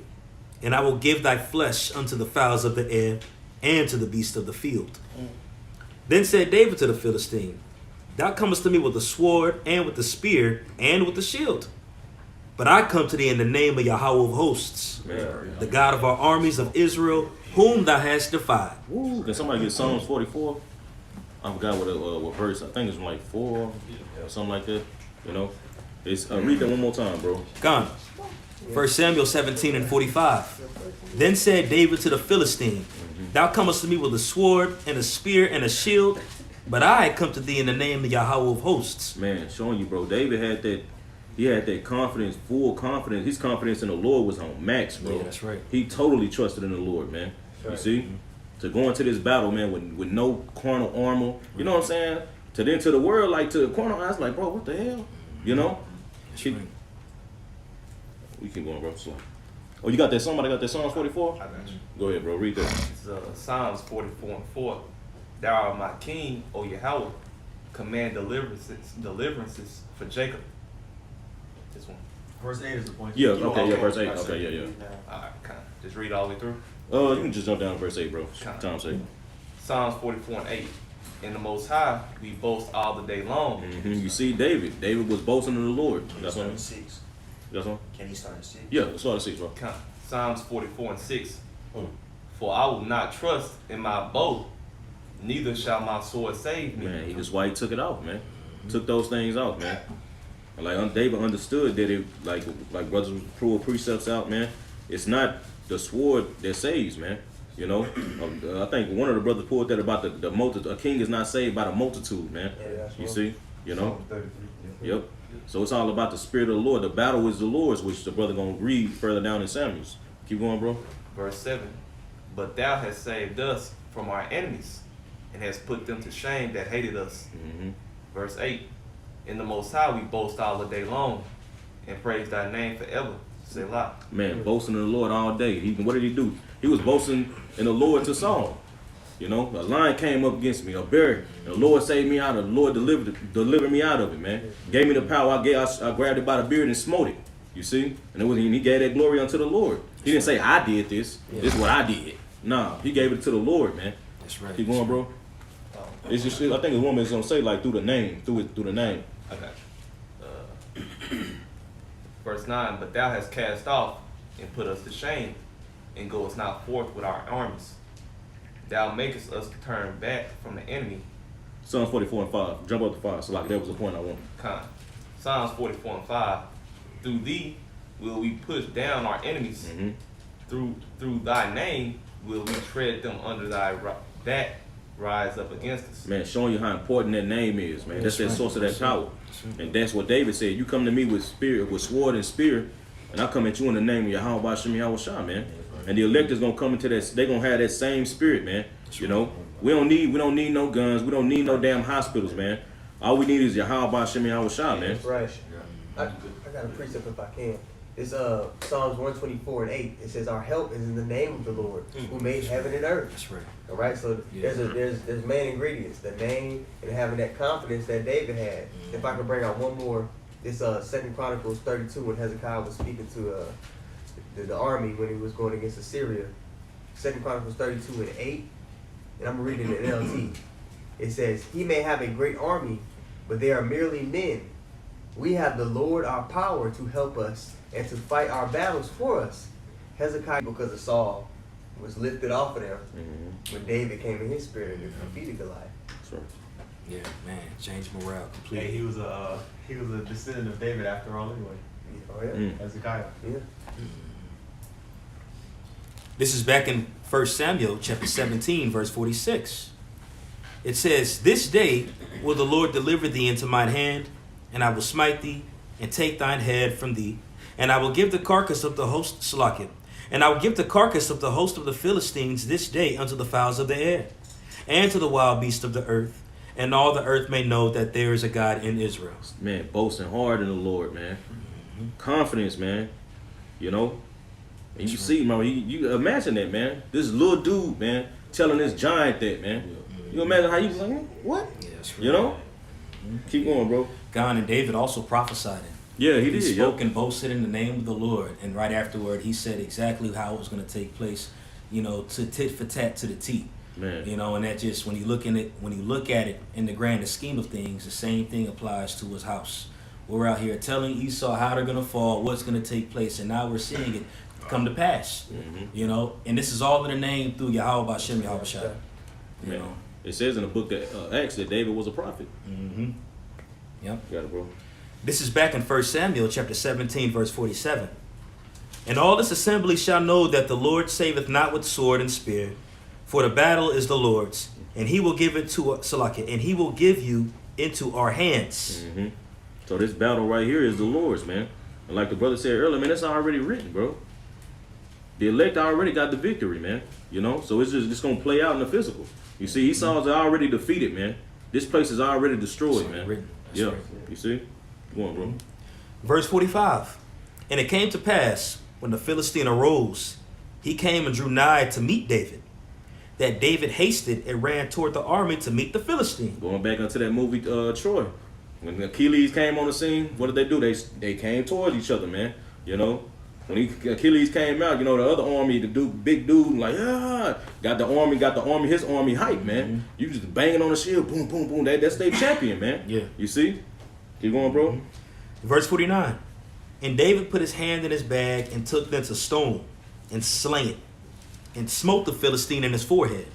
C: and I will give thy flesh unto the fowls of the air and to the beasts of the field. Then said David to the Philistine, Thou comest to me with the sword and with the spear and with the shield. But I come to thee in the name of Yahweh of hosts, the God of our armies of Israel, whom thou hast defied.
B: Woo. Can somebody get Psalms 44? I forgot what verse. I think it's from like 4 or something like that. You know, it's read that one more time, bro.
C: Gone. 1 Samuel 17 and 45. Then said David to the Philistine, Thou comest to me with a sword and a spear and a shield, but I come to thee in the name of Yahweh of hosts.
B: Man, showing you, bro. David had that. He had that confidence, full confidence. His confidence in the Lord was on max, bro.
C: Yeah, that's right.
B: He totally trusted in the Lord, man. You see, to go into this battle, man, with no carnal armor. You know what I'm saying? To then to the world, like to the carnal eyes, like, bro, what the hell? You know? We can go on, bro. Slow. Oh, you got that? Somebody got that Psalms 44?
M: I got you.
B: Go ahead, bro. Read that.
M: It's Psalms 44 and 4. Thou art my king, O Yahweh. Command deliverances for Jacob. This one.
E: Verse 8 is the point.
B: Yeah. Okay. Yeah. Verse 8. Okay. Yeah.
M: Alright, kind of. Just read all the way through.
B: You can just jump down to verse 8, bro. Time's sake.
M: Psalms 44 and 8. In the Most High, we boast all the day long.
B: You see, David. David was boasting in the Lord. That's
F: Start
B: what.
F: at 6.
B: That's what.
F: Can he start at 6?
B: Yeah. Let's start at 6, bro.
M: Psalms 44 and 6. For I will not trust in my bow, neither shall my sword save me.
B: Man, that's why he took it off, man. Took those things off, man. And like David understood that it, like brothers pull precepts out, man. It's not the sword that saves, man. You know, I think one of the brothers pulled that about the multitude. A king is not saved by the multitude, man.
I: Yeah, that's
B: You
I: right.
B: see, You know?
G: Psalm 33.
B: Yep. So it's all about the spirit of the Lord. The battle is the Lord's, which the brother gonna read further down in Samuel's. Keep going, bro.
M: Verse 7. But thou hast saved us from our enemies, and hast put them to shame that hated us.
B: Mm-hmm.
M: Verse 8. In the Most High we boast all the day long, and praise thy name forever. Selah.
B: Man, boasting in the Lord all day. What did he do? He was boasting in the Lord to Saul. You know, a lion came up against me, a bear. The Lord saved me out of it. The Lord delivered me out of it, man. Gave me the power. I grabbed it by the beard and smote it. You see? And he gave that glory unto the Lord. He didn't say, I did this. This is what I did. Nah, he gave it to the Lord, man.
C: That's right.
B: Keep going, bro. It's just, I think the woman is going to say, like, through the name. Through the name.
M: I got you. Verse 9. But thou hast cast off and put us to shame, and goest not forth with our armies. Thou makest us to turn back from the enemy.
B: Psalms 44 and 5. Jump up to 5. So, like, that was the point I wanted.
M: Psalms 44 and 5. Through thee will we push down our enemies.
B: Mm-hmm.
M: Through thy name will we tread them under thy back, rise up against us.
B: Man, showing you how important that name is, man. That's that source of that power. And that's what David said. You come to me with sword and spear, and I come at you in the name of Yahweh Shem Yahweh Shah, man. And the elect is gonna come into that. They're gonna have that same spirit, man. You know, we don't need no guns. We don't need no damn hospitals, man. All we need is Yahweh Shem Yahweh Shah, man.
I: That's right. I got a precept if I can. It's Psalms 124 and 8. It says, "Our help is in the name of the Lord, who made heaven and earth."
C: That's right.
I: All right. So there's main ingredients: the name and having that confidence that David had. If I could bring out one more, it's 2 Chronicles 32 when Hezekiah was speaking to the army when he was going against Assyria. 2 Chronicles 32 and 8, and I'm reading the NLT. It says, "He may have a great army, but they are merely men. We have the Lord our power to help us and to fight our battles for us." Hezekiah, because of Saul, was lifted off of them when David came in his spirit and defeated Goliath.
B: That's right.
C: Yeah, man, change morale completely.
A: Hey, he was a descendant of David after all, anyway.
I: Oh yeah.
A: Hezekiah.
I: Yeah.
C: This is back in 1 Samuel chapter 17, verse 46. It says, "This day will the Lord deliver thee into mine hand, and I will smite thee, and take thine head from thee, and I will give the carcass of the host, Salakim, and I will give the carcass of the host of the Philistines this day unto the fowls of the air, and to the wild beasts of the earth, and all the earth may know that there is a God in Israel."
B: Man, boasting hard in the Lord, man. Confidence, man. You know? And you see, man, you imagine that, man. This little dude, man, telling this giant that, man. You imagine how you like, what?
C: Yeah, that's right.
B: You know? Keep going, bro.
C: God and David also prophesied it.
B: Yeah, he
C: He
B: did.
C: spoke and boasted in the name of the Lord, and right afterward, he said exactly how it was going to take place. You know, to tit for tat to the T.
B: Man.
C: You know, and that just when you look at it in the grander scheme of things, the same thing applies to his house. We're out here telling Esau how they're going to fall, what's going to take place, and now we're seeing it come to pass. You know, and this is all in the name through Yahweh Shem Yahweh Shah. You
B: Man.
C: know.
B: It says in the book that Acts that David was a prophet.
C: Mm-hmm. Yep.
B: You got it, bro.
C: This is back in 1 Samuel chapter 17, verse 47. "And all this assembly shall know that the Lord saveth not with sword and spear, for the battle is the Lord's, and he will give it to Salakia, and he will give you into our hands."
B: So this battle right here is the Lord's, man. And like the brother said earlier, man, it's already written, bro. The elect already got the victory, man. You know, so it's just gonna play out in the physical. You see, Esau's already defeated, man. This place is already destroyed, man.
C: That's
B: Yeah,
C: right.
B: you see? Go on, bro.
C: Verse 45. "And it came to pass, when the Philistine arose, he came and drew nigh to meet David, that David hasted and ran toward the army to meet the Philistine."
B: Going back into that movie, Troy. When Achilles came on the scene, what did they do? They came towards each other, man. You know? When Achilles came out, you know, the other army, the dude, big dude, like, got the army, his army hype, man. You just banging on the shield, boom, boom, boom. That's their champion, man.
C: Yeah.
B: You see? Keep going, bro.
C: Verse 49. "And David put his hand in his bag and took thence a stone and slang it and smote the Philistine in his forehead,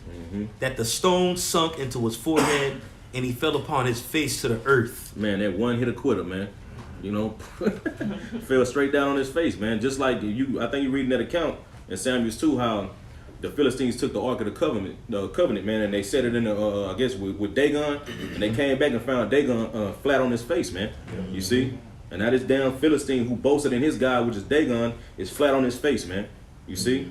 C: that the stone sunk into his forehead and he fell upon his face to the earth."
B: Man, that one hit a quitter, man. You know, fell straight down on his face, man. Just like I think you're reading that account in Samuel 2, how the Philistines took the Ark of the Covenant, man, and they set it in the, I guess, with Dagon, and they came back and found Dagon flat on his face, man. You see? And now this damn Philistine who boasted in his God, which is Dagon, is flat on his face, man. You see?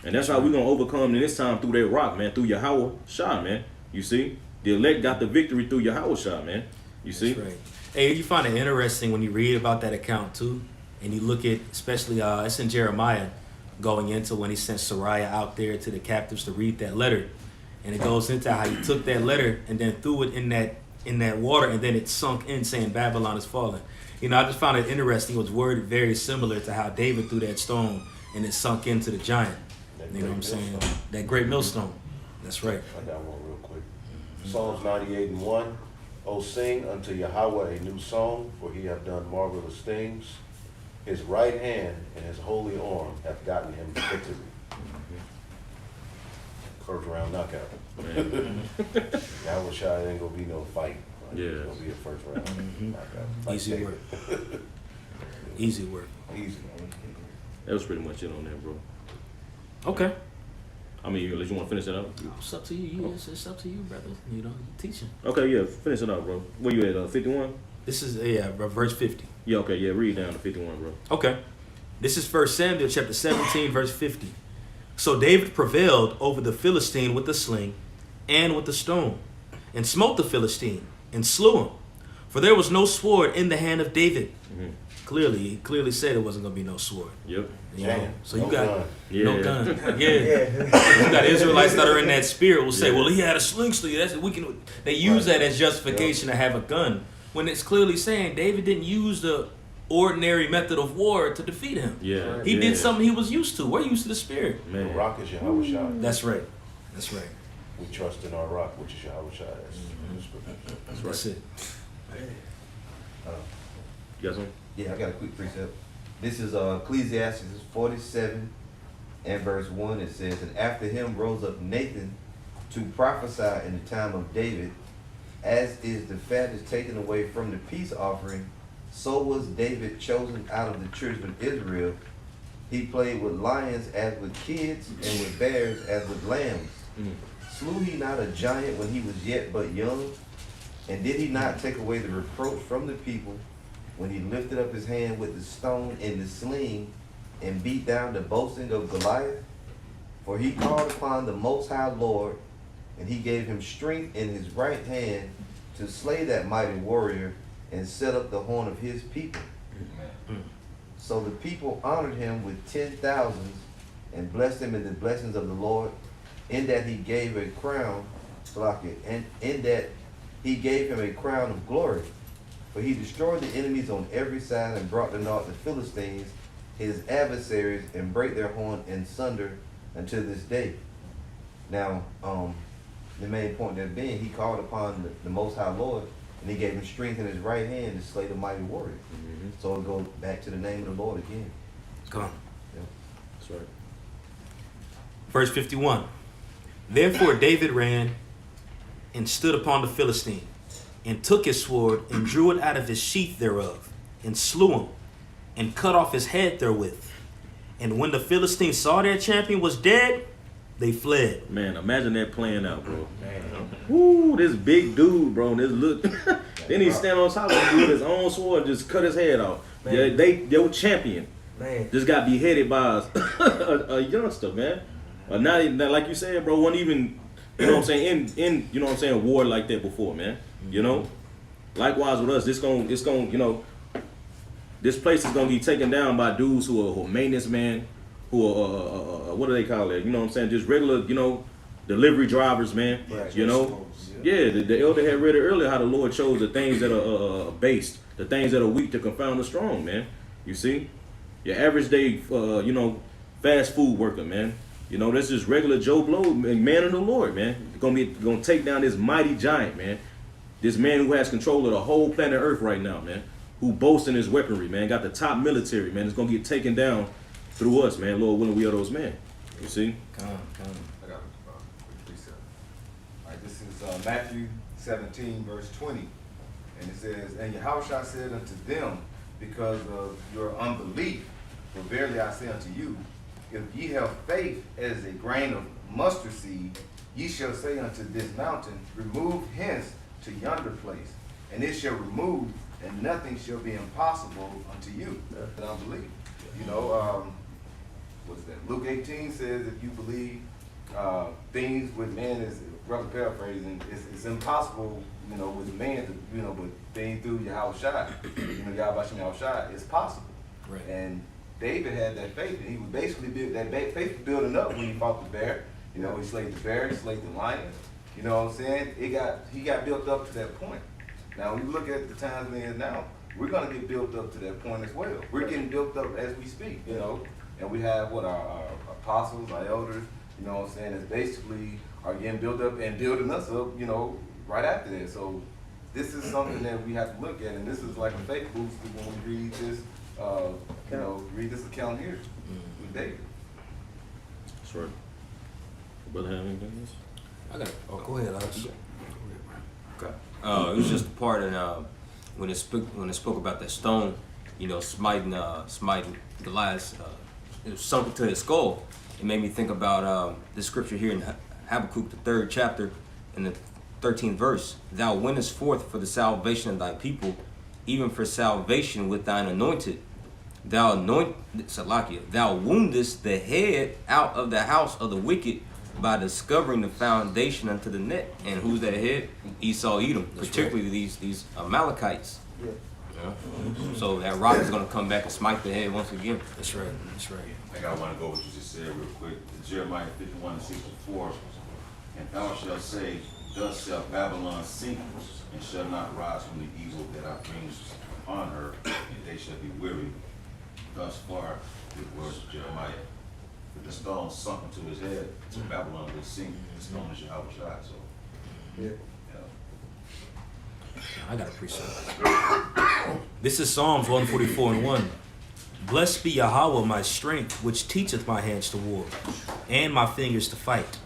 B: And that's how we're going to overcome in this time through that rock, man, through Yahweh Shah, man. You see? The elect got the victory through Yahweh Shah, man. You see?
C: That's right. Hey, you find it interesting when you read about that account, too, and you look at, especially, it's in Jeremiah, going into when he sent Sariah out there to the captives to read that letter. And it goes into how he took that letter and then threw it in that water, and then it sunk in, saying Babylon is fallen. You know, I just found it interesting. It was worded very similar to how David threw that stone and it sunk into the giant. You know what I'm saying? That great millstone. That's right.
H: I got one real quick. Psalms 98:1. O sing unto Yahweh a new song, for he hath done marvelous things. His right hand and his holy arm have gotten him victory. First round knockout. Yahweh Shai ain't gonna be no fight. Like,
B: Yeah.
H: It's gonna be a first round knockout. Like
C: Easy
H: David.
C: work. Easy work.
H: Easy.
B: That was pretty much it on that, bro.
C: Okay.
B: I mean, unless you want to finish it up.
C: It's up to you. It's up to you, brother. You know, you're teaching.
B: Okay, yeah, finish it up, bro. Where you at, 51?
C: This is, verse 50.
B: Yeah, okay, yeah, read down to 51, bro.
C: Okay. This is 1 Samuel chapter 17, verse 50. So David prevailed over the Philistine with the sling and with the stone, and smote the Philistine, and slew him. For there was no sword in the hand of David. He clearly said it wasn't going to be no sword.
B: Yep.
C: You know?
H: Damn,
C: So you
H: no
C: got
H: gun.
C: no gun. Yeah. You got Israelites that are in that spirit will say, well, he had a sling sleeve. They use that as justification to have a gun. When it's clearly saying David didn't use the ordinary method of war to defeat him.
B: Yeah.
C: He did something he was used to. We're used to the spirit.
H: The
B: Man.
H: rock is Yahweh Shai.
C: That's right. That's right.
H: We trust in our rock, which is Yahweh Shai.
C: That's it.
B: You got something?
G: Yeah, I got a quick precept. This is Ecclesiastes 47 and verse 1. It says, and after him rose up Nathan to prophesy in the time of David, as is the fat is taken away from the peace offering, so was David chosen out of the children of Israel. He played with lions as with kids, and with bears as with lambs. Slew he not a giant when he was yet but young? And did he not take away the reproach from the people when he lifted up his hand with the stone and the sling and beat down the boasting of Goliath? For he called upon the Most High Lord, and he gave him strength in his right hand to slay that mighty warrior and set up the horn of his people. So the people honored him with 10,000s and blessed him in the blessings of the Lord, in that he gave a crown, and in that he gave him a crown of glory. For he destroyed the enemies on every side and brought to naught the Philistines, his adversaries, and brake their horn in sunder until this day. Now, the main point there being, he called upon the Most High Lord, and he gave him strength in his right hand to slay the mighty warrior. So it goes back to the name of the Lord again.
C: Come on.
G: Yeah.
B: That's right.
C: Verse 51. Therefore David ran and stood upon the Philistine, and took his sword, and drew it out of his sheath thereof, and slew him, and cut off his head therewith. And when the Philistines saw their champion was dead, they fled.
B: Man, imagine that playing out, bro. Woo, this big dude, bro. This look. Then he stand on top of him with his own sword and just cut his head off. Yeah, your champion just got beheaded by a youngster, man. Not like you said, bro. Wasn't even, you know what I'm saying, in you know what I'm saying, a war like that before, man. You know. Likewise with us, it's gonna, you know, this place is gonna be taken down by dudes who are maintenance man, who are what do they call it? You know what I'm saying? Just regular, you know, delivery drivers, man.
G: Right.
B: You know. Yeah, the elder had read it earlier how the Lord chose the things that are based, the things that are weak to confound the strong, man. You see, your average day, you know, fast food worker, man. You know, that's just regular Joe Blow, man of the Lord, man. Gonna take down this mighty giant, man. This man who has control of the whole planet Earth right now, man. Who boasts in his weaponry, man. Got the top military, man. It's gonna get taken down through us, man. Lord willing, we are those men. You see?
N: I got a quick precept. All right, this is Matthew 17, verse 20. And it says, and Yahushua said unto them, because of your unbelief, for verily I say unto you, if ye have faith as a grain of mustard seed, ye shall say unto this mountain, remove hence to yonder place, and it shall remove, and nothing shall be impossible unto you that unbelieve. You know, what's that? Luke 18 says if you believe things with men, is rather paraphrasing, it's impossible, you know, with man to, you know, but things through Yahushua, you know, Yahushua, it's possible.
C: Right.
N: And David had that faith, and he was basically faith was building up when he fought the bear. You know, he slayed the bear, he slayed the lion. You know what I'm saying? He got built up to that point. Now, when you look at the times we're in now, we're gonna get built up to that point as well. We're getting built up as we speak, you know. And we have our apostles, our elders, you know what I'm saying, that's basically are getting built up and building us up, you know, right after that. So this is something that we have to look at, and this is like a faith booster when we read this, you know, read this account here with David.
B: That's right. Brother, have anything else?
C: I got it. Oh, go ahead, Alex.
D: Okay. It was just a part of when it spoke about that stone, you know, smiting Goliath, it was sunk into his skull. It made me think about this scripture here in Habakkuk, the 3rd chapter, in the 13th verse. Thou winnest forth for the salvation of thy people, even for salvation with thine anointed. Thou woundest the head out of the house of the wicked by discovering the foundation unto the net. And who's that head? Esau, Edom, particularly these Amalekites.
I: Yeah.
D: Yeah. So that rock is going to come back and smite the head once again.
C: That's right. That's right.
J: I think I want to go what you just said real quick. Jeremiah 51:64, and thou shalt say, thus shall Babylon sink, and shall not rise from the evil that I bring upon her, and they shall be weary. Thus far, the words of Jeremiah. But the stone sunk into his head, so Babylon will sink. The stone is Yahushua. So,
I: Yeah.
C: I got a precept. This is Psalms 144:1. Blessed be Yahweh my strength, which teacheth my hands to war, and my fingers to fight.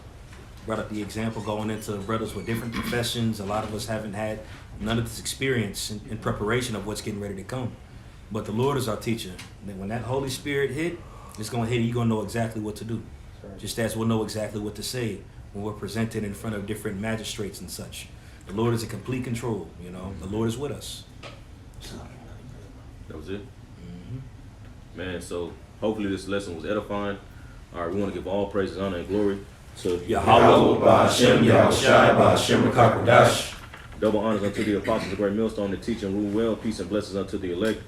C: Brought up the example going into brothers with different professions. A lot of us haven't had none of this experience in preparation of what's getting ready to come. But the Lord is our teacher. And when that Holy Spirit hit, it's going to hit, you're going to know exactly what to do. Just as we'll know exactly what to say when we're presented in front of different magistrates and such. The Lord is in complete control, you know. The Lord is with us.
B: That was it? Man, so hopefully this lesson was edifying. All right, we want to give all praises, honor, and glory to
C: Yahweh, Ba'ashem, Yahushai, Ba'ashem, Rakakwadash.
B: Double honors unto the apostles of Great Millstone, that teach and rule well. Peace and blessings unto the elect.